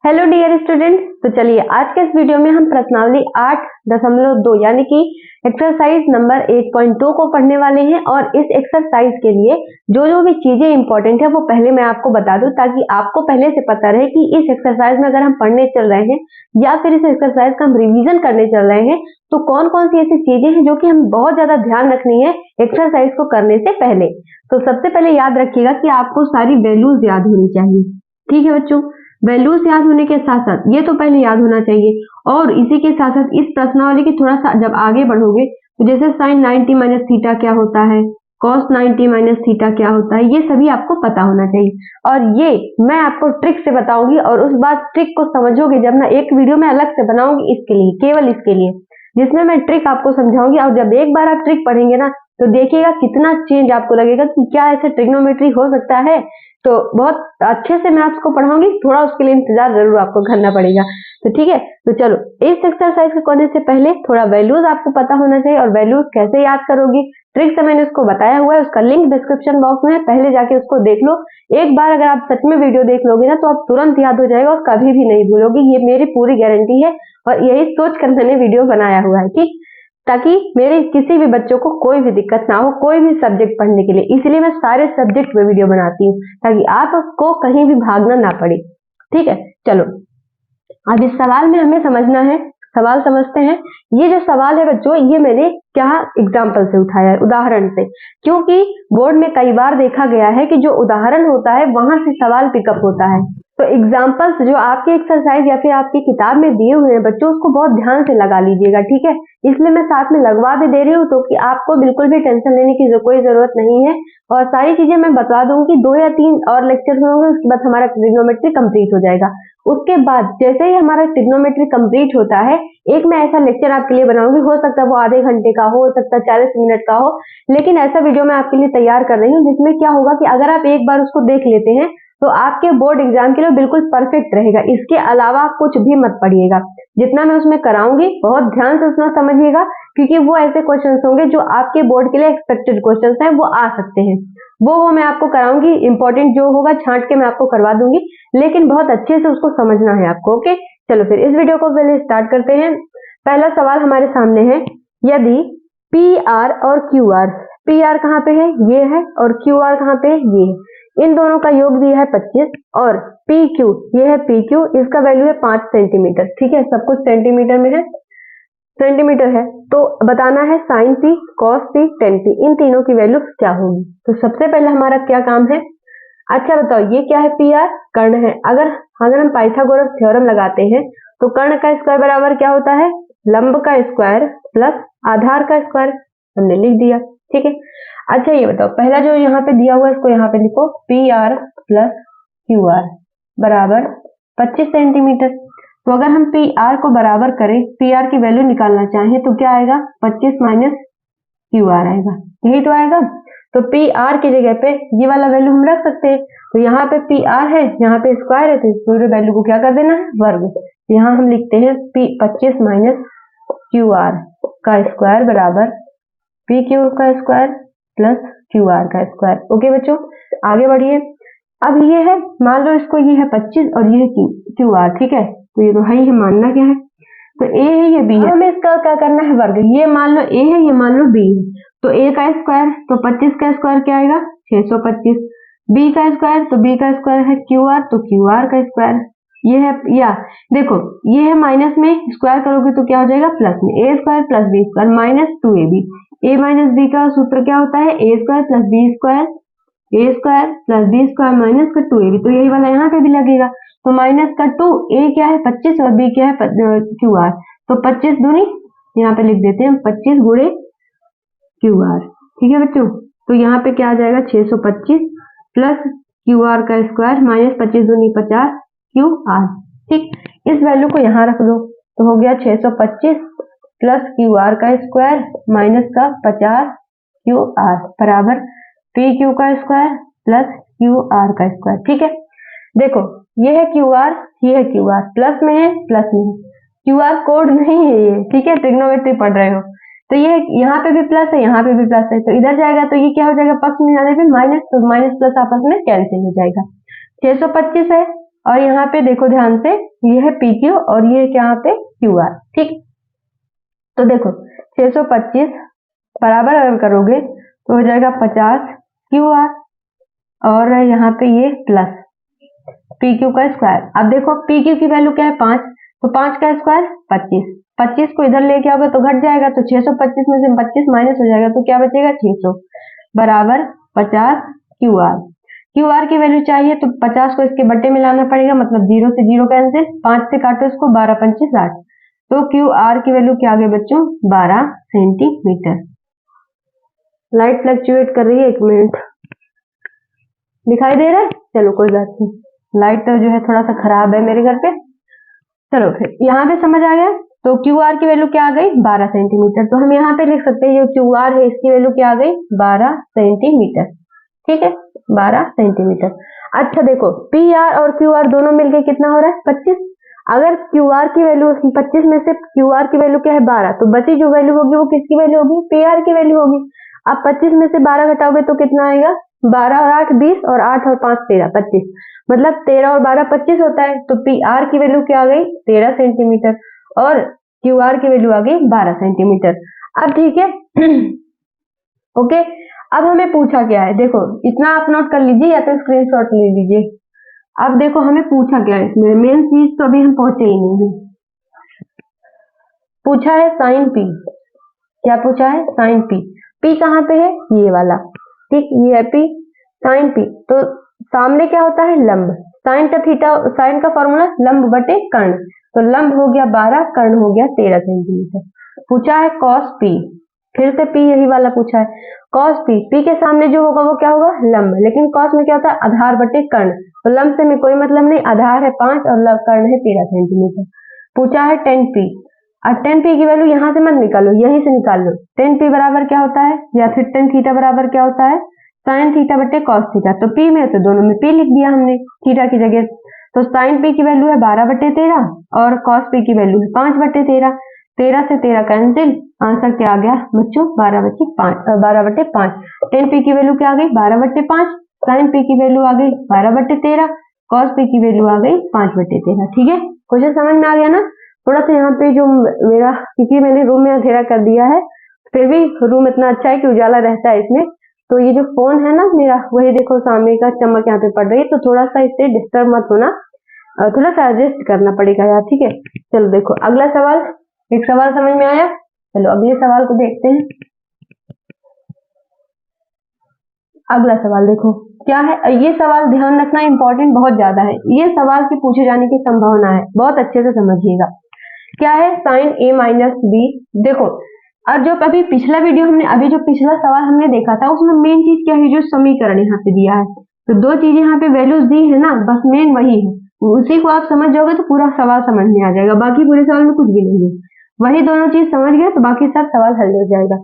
Hello dear students, तो चलिए आज के इस वीडियो में हम प्रश्नावली 8.2 यानी कि एक्सरसाइज नंबर 8.2 को पढ़ने वाले हैं। और इस एक्सरसाइज के लिए जो जो भी चीजें इंपॉर्टेंट है वो पहले मैं आपको बता दूं, ताकि आपको पहले से पता रहे कि इस एक्सरसाइज में अगर हम पढ़ने चल रहे हैं या फिर इस एक्सरसाइज का हम रिविजन करने चल रहे हैं तो कौन कौन सी ऐसी चीजें हैं जो कि हम बहुत ज्यादा ध्यान रखनी है एक्सरसाइज को करने से पहले। तो सबसे पहले याद रखिएगा कि आपको सारी वैल्यूज याद होनी चाहिए। ठीक है बच्चों, वैल्यूज याद होने के साथ साथ ये तो पहले याद होना चाहिए। और इसी के साथ साथ इस प्रश्नावली की थोड़ा सा जब आगे बढ़ोगे तो जैसे साइन 90 माइनस थीटा क्या होता है, कॉस 90 माइनस थीटा क्या होता है, ये सभी आपको पता होना चाहिए। और ये मैं आपको ट्रिक से बताऊंगी और उस बात ट्रिक को समझोगे जब मैं एक वीडियो में अलग से बनाऊंगी इसके लिए, केवल इसके लिए, जिसमें मैं ट्रिक आपको समझाऊंगी। और जब एक बार आप ट्रिक पढ़ेंगे ना तो देखिएगा कितना चेंज आपको लगेगा कि क्या ऐसे ट्रिग्नोमेट्री हो सकता है। तो बहुत अच्छे से मैं आपको पढ़ाऊंगी, थोड़ा उसके लिए इंतजार जरूर आपको करना पड़ेगा। तो ठीक है, तो चलो इस एक्सरसाइज को करने से पहले थोड़ा वैल्यूज आपको पता होना चाहिए। और वैल्यूज कैसे याद करोगी, ट्रिक से मैंने उसको बताया हुआ है, उसका लिंक डिस्क्रिप्शन बॉक्स में है, पहले जाके उसको देख लो। एक बार अगर आप सच में वीडियो देख लोगे ना तो आप तुरंत याद हो जाएगा और कभी भी नहीं भूलोगे, ये मेरी पूरी गारंटी है। और यही सोच कर मैंने वीडियो बनाया हुआ है, ठीक, ताकि मेरे किसी भी बच्चों को कोई भी दिक्कत ना हो कोई भी सब्जेक्ट पढ़ने के लिए। इसलिए मैं सारे सब्जेक्ट में वीडियो बनाती हूँ ताकि आपको कहीं भी भागना ना पड़े। ठीक है, चलो अब इस सवाल में हमें समझना है, सवाल समझते हैं। ये जो सवाल है बच्चों, ये मैंने क्या एग्जाम्पल से उठाया है, उदाहरण से, क्योंकि बोर्ड में कई बार देखा गया है कि जो उदाहरण होता है वहां से सवाल पिकअप होता है। तो एग्जाम्पल्स जो आपके एक्सरसाइज या फिर आपकी किताब में दिए हुए हैं बच्चों, उसको बहुत ध्यान से लगा लीजिएगा। ठीक है, इसलिए मैं साथ में लगवा भी दे रही हूँ तो कि आपको बिल्कुल भी टेंशन लेने की कोई जरूरत नहीं है। और सारी चीजें मैं बता दूंगी, 2 या 3 और लेक्चर होंगे, उसके बाद हमारा ट्रिग्नोमेट्री कंप्लीट हो जाएगा। उसके बाद जैसे ही हमारा ट्रिग्नोमेट्री कंप्लीट होता है, एक मैं ऐसा लेक्चर आपके लिए बनाऊंगी, हो सकता है वो आधे घंटे का हो सकता है 40 मिनट का हो, लेकिन ऐसा वीडियो मैं आपके लिए तैयार कर रही हूँ जिसमें क्या होगा कि अगर आप एक बार उसको देख लेते हैं तो आपके बोर्ड एग्जाम के लिए बिल्कुल परफेक्ट रहेगा। इसके अलावा आप कुछ भी मत पढ़िएगा, जितना मैं उसमें कराऊंगी बहुत ध्यान से उसमें समझिएगा, क्योंकि वो ऐसे क्वेश्चंस होंगे जो आपके बोर्ड के लिए एक्सपेक्टेड क्वेश्चंस हैं, वो आ सकते हैं। वो मैं आपको कराऊंगी, इंपॉर्टेंट जो होगा छांट के मैं आपको करवा दूंगी, लेकिन बहुत अच्छे से उसको समझना है आपको। ओके, चलो फिर इस वीडियो को पहले स्टार्ट करते हैं। पहला सवाल हमारे सामने है, यदि पी आर और क्यू आर, पी आर कहाँ पे है, ये है, और क्यू आर कहाँ पे है, ये है, इन दोनों का योग दिया है 25, और पी क्यू, ये है पी क्यू, इसका वैल्यू है 5 सेंटीमीटर। ठीक है, सब कुछ सेंटीमीटर में है, सेंटीमीटर है। तो बताना है sine P, cos P, tan P, इन तीनों की वैल्यू क्या होगी। तो सबसे पहले हमारा क्या काम है, अच्छा बताओ ये क्या है, पी आर कर्ण है। अगर हम पाइथागोरस थ्योरम लगाते हैं तो कर्ण का स्क्वायर बराबर क्या होता है, लंब का स्क्वायर प्लस आधार का स्क्वायर, हमने लिख दिया। ठीक है, अच्छा ये बताओ पहला जो यहाँ पे दिया हुआ है इसको यहाँ पे लिखो, P R plus Q R बराबर 25 सेंटीमीटर। तो अगर हम पी आर को बराबर करें, पी आर की वैल्यू निकालना चाहें तो क्या आएगा, 25 माइनस क्यू आर आएगा, यही तो आएगा। तो पी आर की जगह पे ये वाला वैल्यू हम रख सकते हैं। तो यहाँ पे पी आर है, यहाँ पे स्क्वायर है, तो इस पूरे वैल्यू को क्या कर देना है, वर्ग। यहाँ हम लिखते हैं 25 माइनस क्यू आर का स्क्वायर बराबर पी क्यू का स्क्वायर प्लस क्यू आर का स्क्वायर। ओके बच्चों, आगे बढ़िए। अब ये है, मान लो इसको ये है 25 और ये है क्यू आर। ठीक है, तो ये तो है ही, मानना क्या है, तो ए है ये बी है, हमें इसका क्या करना है, वर्ग। ये मान लो ए है, ये मान लो बी है, तो ए का स्क्वायर, तो 25 का स्क्वायर क्या आएगा, 625, बी का स्क्वायर, तो बी का स्क्वायर है क्यू आर, तो क्यू आर का स्क्वायर, ये है, या देखो ये है माइनस में, स्क्वायर करोगे तो क्या हो जाएगा, प्लस में, a square plus b square minus 2ab। A minus b का सूत्र क्या होता है, a square plus b square, a square plus b square minus का 2ab। तो यही वाला यहाँ पे भी लगेगा, तो माइनस का 2, ए क्या है 25 और बी क्या है क्यू आर, तो 25 दूनी यहाँ पे लिख देते हैं 25 गुणे क्यू आर। ठीक है बच्चों, तो यहाँ पे क्या आ जाएगा, 625 प्लस क्यू आर का स्क्वायर माइनस 25 दूनी 50 क्यू आर। ठीक, इस वैल्यू को यहाँ रख दो, तो हो गया 625 प्लस क्यू आर का स्क्वायर माइनस का 50 क्यू आर बराबर पी क्यू का स्क्वायर प्लस क्यू आर का स्क्वायर। ठीक है, देखो ये है क्यू आर, ये है क्यू आर, प्लस में है, प्लस में है, क्यू आर कोड नहीं है ये। ठीक है, ट्रिग्नोमेट्री पढ़ रहे हो तो ये यहाँ पे भी प्लस है, यहाँ पे भी प्लस है, तो इधर जाएगा तो ये क्या हो जाएगा, पक्ष में जाने पे माइनस, तो माइनस प्लस आपस में कैंसिल हो जाएगा। 625 है और यहाँ पे देखो ध्यान से, ये है पी क्यू और ये यहाँ पे क्यू आर। ठीक, तो देखो 625 बराबर अगर करोगे तो हो जाएगा 50 क्यू आर और यहाँ पे ये प्लस पी क्यू का स्क्वायर। अब देखो पी क्यू की वैल्यू क्या है 5, तो 5 का स्क्वायर 25, 25 को इधर लेके आओगे तो घट जाएगा, तो 625 में से 25 माइनस हो जाएगा तो क्या बचेगा 600 बराबर 50 क्यू आर। क्यू आर की वैल्यू चाहिए तो 50 को इसके बट्टे में लाना पड़ेगा, मतलब 0 से 0 कैंसिल, 5 से काटो इसको, 12 पंचे 60, तो क्यू आर की वैल्यू क्या आ गई बच्चों 12 सेंटीमीटर। लाइट फ्लक्चुएट कर रही है, 1 मिनट, दिखाई दे रहा है? चलो कोई बात नहीं, लाइट तो जो है थोड़ा सा खराब है मेरे घर पे। चलो फिर यहाँ पे समझ आ गया, तो क्यू आर की वैल्यू क्या आ गई 12 सेंटीमीटर, तो हम यहाँ पे लिख सकते हैं ये क्यू आर है, इसकी वैल्यू क्या आ गई 12 सेंटीमीटर। ठीक है, 12 सेंटीमीटर। अच्छा देखो पी आर और क्यू आर दोनों मिलके कितना हो रहा है 25, अगर क्यू आर की वैल्यू 25 में से क्यू आर की वैल्यू क्या है 12, तो बची जो वैल्यू होगी वो किसकी वैल्यू होगी पी आर की वैल्यू होगी। अब 25 में से 12 घटाओगे तो कितना आएगा, 12 और 8 20 और 8 और 5 13 25, मतलब 13 और 12 25 होता है, तो पी आर की वैल्यू क्या आ गई 13 सेंटीमीटर और क्यू आर की वैल्यू आ गई 12 सेंटीमीटर। अब ठीक है ओके, अब हमें पूछा क्या है, देखो इतना आप नोट कर लीजिए या तो स्क्रीनशॉट ले लीजिए। अब देखो हमें पूछा क्या है, इसमें मेन चीज तो अभी हम पहुंचे ही नहीं है। पूछा है साइन पी, क्या पूछा है साइन पी, पी कहाँ पे है ये वाला, ठीक ये है पी साइन पी, तो सामने क्या होता है लंब, साइन का थीटा, साइन का फॉर्मूला लंब बटे कर्ण, तो लंब हो गया 12, कर्ण हो गया 13 सेंटीमीटर। पूछा है कॉस पी, फिर से पी यही वाला पूछा है, कॉस पी, पी के सामने जो होगा वो क्या होगा लंब, लेकिन कॉस में क्या होता है आधार बटे कर्ण, तो लंब से में कोई मतलब नहीं, आधार है 5 और कर्ण है 13 सेंटीमीटर। पूछा है टेन पी, अब टेन पी की वैल्यू यहाँ से मत निकालो, यहीं से निकाल लो, टेन पी बराबर क्या होता है, या फिर टेन थीटा बराबर क्या होता है साइन थीटा बटे कॉस थीटा, तो पी में तो दोनों में पी लिख दिया हमने थीटा की जगह, तो साइन पी की वैल्यू है 12 बटे 13 और कॉस पी की वैल्यू है 5 बटे 13, 13 से 13 कैंसिल, आंसर क्या आ गया बच्चों 12 बटे 5, टेन पी की वैल्यू क्या आ गई 12 बटे 5, साइन पी की वैल्यू आ गई 12 बटे 13, कॉस पी की वैल्यू आ गई 5 बटे 13। ठीक है, क्वेश्चन समझ में आ गया ना। थोड़ा सा यहाँ पे जो मेरा, क्योंकि मैंने रूम में अंधेरा कर दिया है, फिर भी रूम इतना अच्छा है कि उजाला रहता है इसमें, तो ये जो फोन है ना मेरा, वही देखो सामने का चमक यहाँ पे पड़ रही है, तो थोड़ा सा इससे डिस्टर्ब मत होना, थोड़ा सा एडजस्ट करना पड़ेगा यार। ठीक है, चलो देखो अगला सवाल, एक सवाल समझ में आया, चलो अगले सवाल को देखते हैं। अगला सवाल देखो क्या है, ये सवाल ध्यान रखना इंपॉर्टेंट बहुत ज्यादा है, ये सवाल के पूछे जाने की संभावना है, बहुत अच्छे से समझिएगा। क्या है साइन ए माइनस बी, देखो और जो अभी पिछला वीडियो हमने, अभी जो पिछला सवाल हमने देखा था उसमें मेन चीज क्या है, जो समीकरण यहाँ पे दिया है, तो दो चीजें यहाँ पे वैल्यूज दी है ना, बस मेन वही है, उसी को आप समझ जाओगे तो पूरा सवाल समझ में आ जाएगा, बाकी पूरे सवाल में कुछ भी नहीं है, वही दोनों चीज समझ गए तो बाकी सब सवाल हल हो जाएगा।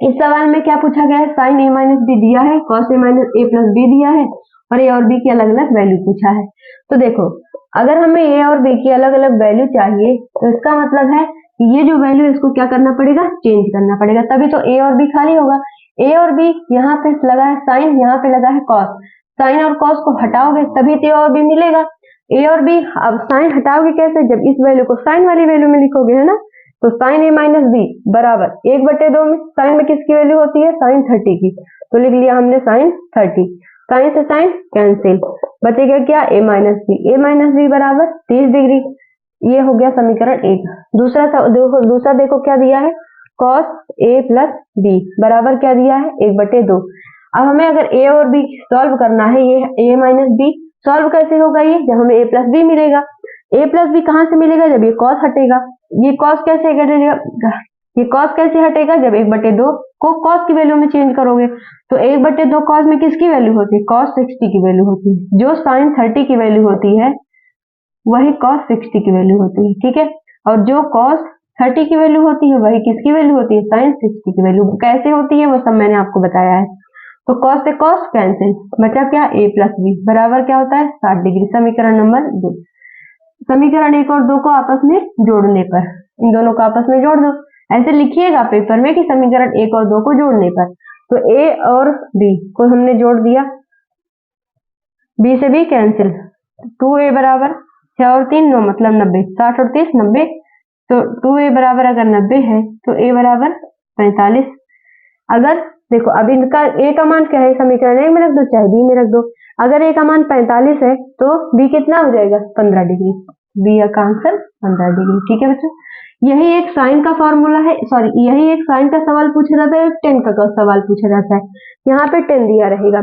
इस सवाल में क्या पूछा गया है, साइन ए माइनस बी दिया है, cos A minus A plus B दिया है और ए और बी की अलग अलग वैल्यू पूछा है। तो देखो अगर हमें ए और बी की अलग अलग वैल्यू चाहिए तो इसका मतलब है कि ये जो वैल्यू है इसको क्या करना पड़ेगा, चेंज करना पड़ेगा, तभी तो ए और बी खाली होगा। ए और बी यहाँ पे लगा है साइन, यहाँ पे लगा है कॉस, साइन और कॉस को हटाओगे तभी तो ए और बी मिलेगा। ए और बी, अब साइन हटाओगे कैसे, जब इस वैल्यू को साइन वाली वैल्यू में लिखोगे, है ना, तो साइन ए माइनस बी बराबर 1/2 में, साइन में किसकी वैल्यू होती है साइन 30 की, तो लिख लिया हमने साइन 30, साइन से साइन कैंसिल, बचेगा क्या ए माइनस बी बराबर 30 डिग्री, ये हो गया समीकरण 1। दूसरा देखो क्या दिया है, कॉस ए प्लस बी बराबर क्या दिया है 1/2। अब हमें अगर ए और बी सॉल्व करना है, ये ए माइनस बी सॉल्व कैसे होगा, ये जब हमें ए प्लस बी मिलेगा, ए प्लस बी कहाँ से मिलेगा, जब ये कॉस हटेगा, ये कॉस कैसे हटेगा, ये कॉस कैसे हटेगा, जब 1/2 को कॉस की वैल्यू में चेंज करोगे, तो 1/2 कॉस में किसकी वैल्यू होती है, कॉस 60 की वैल्यू होती है, जो साइन 30 की वैल्यू होती है वही कॉस 60 की वैल्यू होती है। ठीक है, और जो कॉस 30 की वैल्यू होती है वही किसकी वैल्यू होती है, साइन 60 की वैल्यू। कैसे होती है वो सब मैंने आपको बताया है। तो कॉस से कॉस कैंसिल, बचा क्या ए प्लस बी बराबर क्या होता है 60 डिग्री, समीकरण नंबर 2। समीकरण 1 और 2 को आपस में जोड़ने पर, इन दोनों को आपस में जोड़ दो, ऐसे लिखिएगा पेपर में कि समीकरण 1 और 2 को जोड़ने पर, तो ए और बी को हमने जोड़ दिया, बी से बी कैंसिल, 2a बराबर 6 और 3 9 मतलब 90, 60 और 30 90, तो 2a बराबर अगर 90 है तो a बराबर 45। अगर देखो अब इनका a का मान क्या है, समीकरण ए में रख दो चाहे बी में रख दो। अगर a का मान 45 है तो b कितना हो जाएगा 15 डिग्री, बी का आंसर 15 डिग्री। ठीक है बच्चों, यही एक साइन का फॉर्मूला है, सॉरी यही एक साइन का सवाल पूछा जाता है, टेन का सवाल पूछा जाता है। यहाँ पे 10 दिया रहेगा,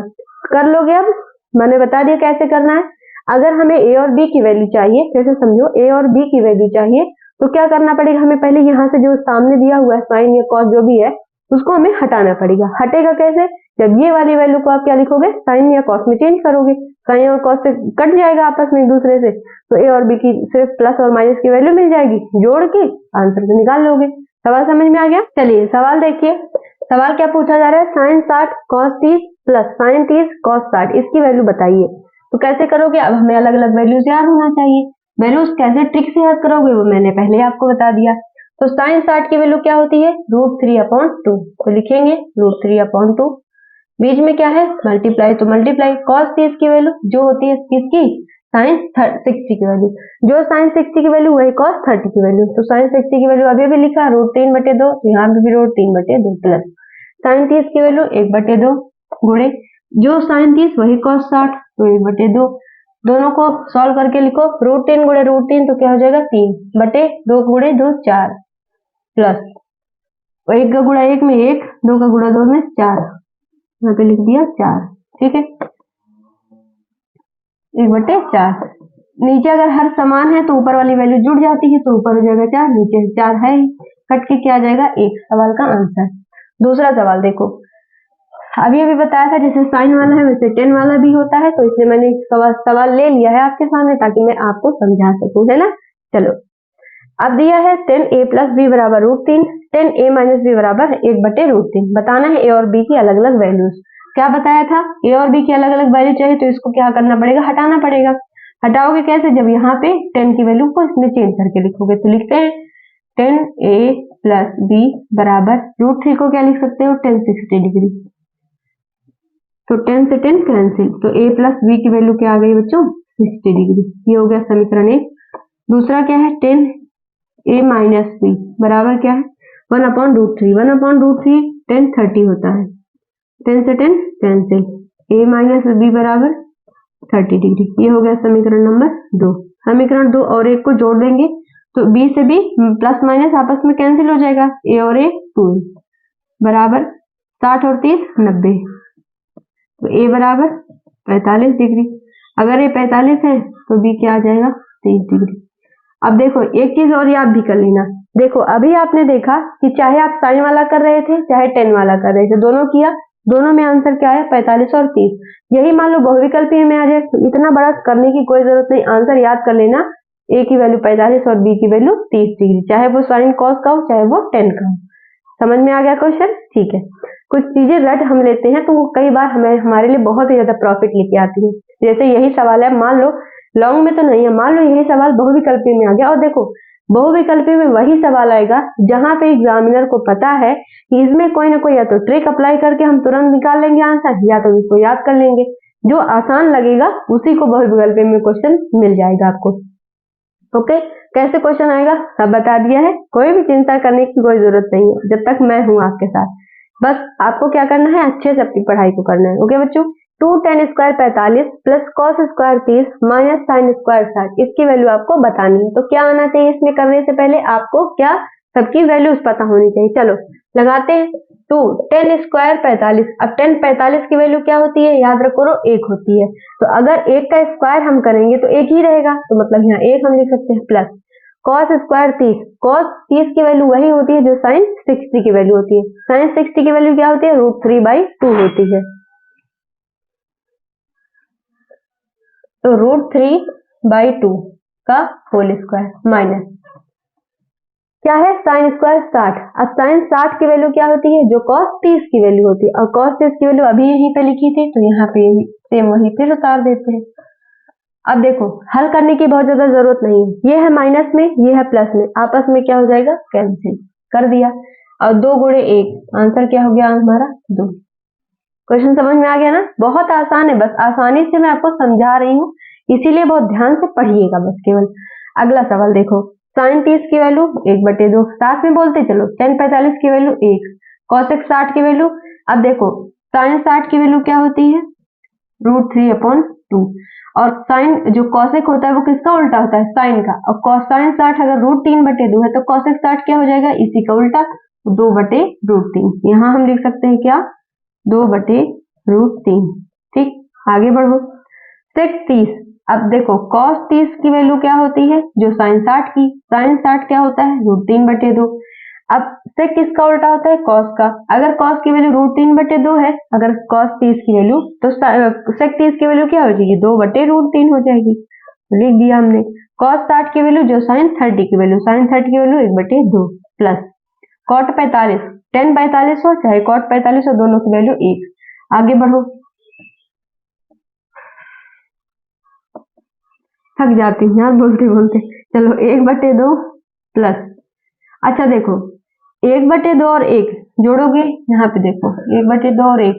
कर लोगे। अब मैंने बता दिया कैसे करना है। अगर हमें a और b की वैल्यू चाहिए, जैसे समझो a और b की वैल्यू चाहिए तो क्या करना पड़ेगा, हमें पहले यहाँ से जो सामने दिया हुआ है साइन या कॉस जो भी है उसको हमें हटाना पड़ेगा। हटेगा कैसे, जब ये वाली वैल्यू को आप क्या लिखोगे साइन या कॉस में चेंज करोगे, साइन और कॉस से कट जाएगा आपस में एक दूसरे से, तो a और b की सिर्फ प्लस और माइनस की वैल्यू मिल जाएगी, जोड़ के आंसर को निकाल लोगे। सवाल समझ में आ गया। चलिए सवाल देखिए, सवाल क्या पूछा जा रहा है, sine 60 cos 30 plus sine 30 cos 60 इसकी वैल्यू बताइए। तो कैसे करोगे, अब हमें अलग अलग वैल्यूज याद होना चाहिए। वैल्यूज कैसे ट्रिक से याद करोगे वो मैंने पहले आपको बता दिया। तो साइन 60 की वैल्यू क्या होती है √3/2, तो लिखेंगे √3/2, बीच में क्या है मल्टीप्लाई, तो मल्टीप्लाई। कॉस 30 की वैल्यू जो होती है किसकी, साइन 60 की वैल्यू, जो साइन 60 की वैल्यू वही कॉस 30 की वैल्यू, तो साइन 60 की वैल्यू अभी भी लिखा √3/2, यहाँ पे भी √3/2 प्लस साइन 30 की वैल्यू 1/2 गुणे जो साइन 30 वही कॉस 60 तो 1/2, दोनों को सॉल्व करके लिखो √3 गुणे √3 तो क्या हो जाएगा 3/2 गुणे 2 4 प्लस 1 का गुणा 1 में 1, 2 का गुणा 2 में 4, यहाँ पे लिख दिया 4। ठीक है 1/4, नीचे अगर हर समान है तो ऊपर वाली वैल्यू जुड़ जाती है तो ऊपर हो जाएगा 4, नीचे 4 है ही, कट के क्या आ जाएगा 1, सवाल का आंसर। दूसरा सवाल देखो, अभी अभी बताया था जैसे साइन वाला है वैसे टेन वाला भी होता है, तो इसलिए मैंने सवाल ले लिया है आपके सामने ताकि मैं आपको समझा सकूं, है ना। चलो अब दिया है 10a + b बराबर √3, 10a - b बराबर 1/√3, बताना है a और b की अलग अलग वैल्यूज। क्या बताया था, a और b की अलग अलग वैल्यू चाहिए तो इसको क्या करना पड़ेगा, हटाना पड़ेगा। हटाओगे कैसे, जब यहाँ पे 10 की वैल्यू को इसमें चेंज करके लिखोगे, तो लिखते हैं 10a + b बराबर √3 को क्या लिख सकते हो 10 60 डिग्री, तो 10 से 10 कैंसिल, तो a + b की वैल्यू क्या आ गई बच्चों 60 डिग्री। ये हो गया समीकरण 1। दूसरा क्या है 10a - b बराबर क्या है 1/√3, 1/√3 10 30 होता है, 10 से 10 कैंसिल, a - b बराबर 30 डिग्री। ये हो गया समीकरण नंबर 2। समीकरण 2 और 1 को जोड़ देंगे तो b से b प्लस माइनस आपस में कैंसिल हो जाएगा, a और a 2 बराबर 60 और 30 90, तो a बराबर 45 डिग्री। अगर ये 45 है तो b क्या आ जाएगा 30 डिग्री। अब देखो एक चीज और याद भी कर लेना, देखो अभी आपने देखा कि चाहे आप साइन वाला कर रहे थे चाहे 10 वाला कर रहे थे, दोनों किया, दोनों में आंसर क्या है 45 और 30। यही मान लो बहुविकल्पीय में आ जाए तो इतना बड़ा करने की कोई जरूरत नहीं, आंसर याद कर लेना, a की वैल्यू 45 और b की वैल्यू 30 डिग्री, चाहे वो साइन कॉस का हो चाहे वो 10 का हो। समझ में आ गया क्वेश्चन। ठीक है, कुछ चीजें रट हम लेते हैं तो वो कई बार हमारे लिए बहुत ही ज्यादा प्रॉफिट लेके आती है। जैसे यही सवाल है, मान लो लॉन्ग में तो नहीं है, मान लो यही सवाल बहुविकल्पी में आ गया, और देखो बहुविकल्पी में वही सवाल आएगा जहां पे एग्जामिनर को पता है कि इसमें कोई ना कोई या तो ट्रिक अप्लाई करके हम तुरंत निकाल लेंगे आंसर, या तो इसको याद कर लेंगे, जो आसान लगेगा उसी को बहुविकल्पी में क्वेश्चन मिल जाएगा आपको। ओके, कैसे क्वेश्चन आएगा सब बता दिया है, कोई भी चिंता करने की कोई जरूरत नहीं है जब तक मैं हूं आपके साथ। बस आपको क्या करना है, अच्छे से अपनी पढ़ाई को करना है। ओके बच्चों, 2 tan square 45 plus cos square 30 minus sine square 60 इसकी वैल्यू आपको बतानी है। तो क्या आना चाहिए इसमें करने से पहले, आपको क्या सबकी वैल्यूज पता होनी चाहिए। चलो लगाते हैं, 2 tan स्क्वायर 45, अब tan 45 की वैल्यू क्या होती है याद रखो 1 होती है, तो अगर 1 का स्क्वायर हम करेंगे तो 1 ही रहेगा, तो मतलब यहाँ 1 हम लिख सकते हैं, प्लस कॉस स्क्वायर 30, कॉस 30 की वैल्यू वही होती है जो साइन 60 की वैल्यू होती है, साइन 60 की वैल्यू क्या होती है √3/2 होती है, तो √3/2 का होल स्क्वायर माइनस क्या है साइन स्क्वायर 60। अब साइन 60 की वैल्यू क्या होती है जो कॉस 30 की वैल्यू होती है, और कॉस 30 की वैल्यू अभी यहीं पे लिखी थी तो यहाँ पे सेम वहीं पे उतार देते हैं। अब देखो हल करने की बहुत ज्यादा जरूरत नहीं है, ये है माइनस में ये है प्लस में, आपस में क्या हो जाएगा कैंसिल कर दिया, और 2 गुणे 1 आंसर क्या हो गया हमारा 2। क्वेश्चन समझ में आ गया ना, बहुत आसान है, बस आसानी से मैं आपको समझा रही हूँ, इसीलिए बहुत ध्यान से पढ़िएगा बस केवल। अगला सवाल देखो, साइन 30 की वैल्यू 1/2, साथ में बोलते चलो। टेन 45 की वैल्यू 1, कॉसेक 60 की वैल्यू, अब देखो साइन 60 की वैल्यू क्या होती है, √3/2, और साइन जो कॉसेक होता है वो किसका उल्टा होता है, साइन का, और साइन 60 अगर √3/2 है तो कॉसेक 60 क्या हो जाएगा, इसी का उल्टा 2/√3। यहाँ हम लिख सकते हैं क्या, 2/√3। ठीक, आगे बढ़ो। सेक 30, अब देखो कॉस 30 की वैल्यू क्या होती है, जो साइन 60 की, साइन 60 क्या होता है, √3/2। अब सेक किसका उल्टा होता है, कॉस का, अगर कॉस की वैल्यू √3/2 है, अगर कॉस 30 की वैल्यू, तो सेक 30 की वैल्यू क्या हो जाएगी, 2/√3 हो जाएगी, लिख दिया हमने। कॉस 60 की वैल्यू जो साइन 30 की वैल्यू, साइन 30 की वैल्यू 1/2 प्लस कॉट 45, टेन 45 हो चाहे कॉट 45 हो, दोनों की वैल्यू 1। आगे बढ़ो, थक जाती हूँ यार बोलते बोलते। चलो 1/2 प्लस, अच्छा देखो 1/2 और 1 जोड़ोगे, यहाँ पे देखो 1/2 और 1,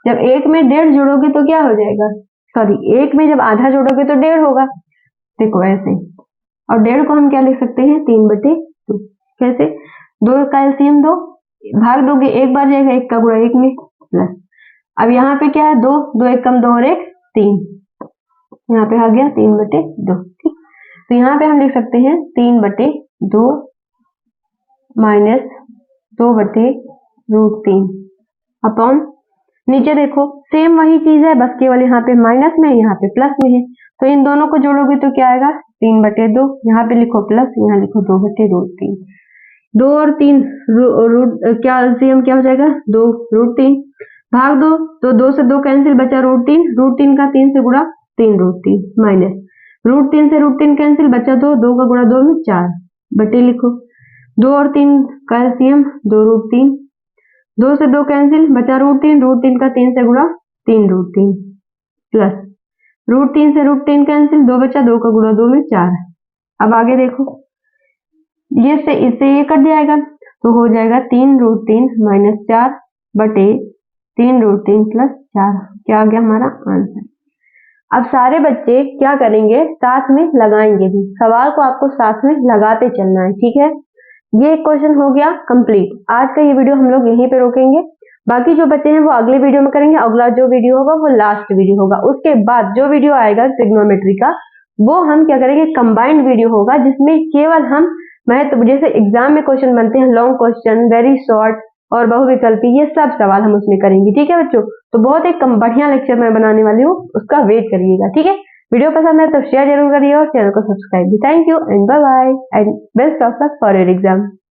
जब 1 में 1.5 जोड़ोगे तो क्या हो जाएगा, सॉरी 1 में जब आधा जोड़ोगे तो 1.5 होगा, देखो ऐसे, और 1.5 को हम क्या लिख सकते हैं, 3/2। कैसे, 2 का एलसीएम 2, भाग दोगे 1 बार जाएगा, 1 का गुणा 1 में, प्लस, अब यहाँ पे क्या है, 2, 2 1 कम 2 और 1 3, यहाँ पे आ गया 3/2। ठीक, तो यहाँ पे हम लिख सकते हैं 3/2 माइनस 2/√3 अपॉन, नीचे देखो सेम वही चीज है, बस केवल यहाँ पे माइनस में, यहाँ पे प्लस में है, तो इन दोनों को जोड़ोगे तो क्या आएगा, 3/2, यहाँ पे लिखो प्लस, यहाँ लिखो 2/√3, 2 और 3 क्या एलसीएम क्या हो जाएगा, 2√3, भाग दो तो 2 से 2 कैंसिल, बचा √3, √3 का 3 से गुणा 3√3, माइनस √3 से √3 कैंसिल, बचा 2, 2 का गुणा 2 में 4, बटे लिखो 2 और 3 का एलसीएम 2√3, 2 से 2 कैंसिल, बचा √3, √3 का 3 से गुणा 3√3, प्लस √3 से √3 कैंसिल, 2 बचा, 2 का गुणा 2 में 4। अब आगे देखो, ये से इससे ये कट जाएगा, तो हो जाएगा 3√3 माइनस 4 बटे 3√3 प्लस 4, क्या आ गया हमारा आंसर। अब सारे बच्चे क्या करेंगे, साथ में लगाएंगे भी, सवाल को आपको साथ में लगाते चलना है, ठीक है। ये क्वेश्चन हो गया कंप्लीट। आज का ये वीडियो हम लोग यहीं पे रोकेंगे, बाकी जो बच्चे हैं वो अगले वीडियो में करेंगे, अगला जो वीडियो होगा वो लास्ट वीडियो होगा। उसके बाद जो वीडियो आएगा ट्रिग्नोमेट्री का, वो हम क्या करेंगे, कंबाइंड वीडियो होगा, जिसमें केवल हम महत्व, जैसे एग्जाम में क्वेश्चन बनते हैं लॉन्ग क्वेश्चन, वेरी शॉर्ट और बहुविकल्पी, ये सब सवाल हम उसमें करेंगे, ठीक है बच्चों। तो बहुत एक बढ़िया लेक्चर मैं बनाने वाली हूँ, उसका वेट करिएगा, ठीक है। वीडियो पसंद है तो शेयर जरूर करिए और चैनल को सब्सक्राइब भी। Thank you and bye bye and best of luck for your exam.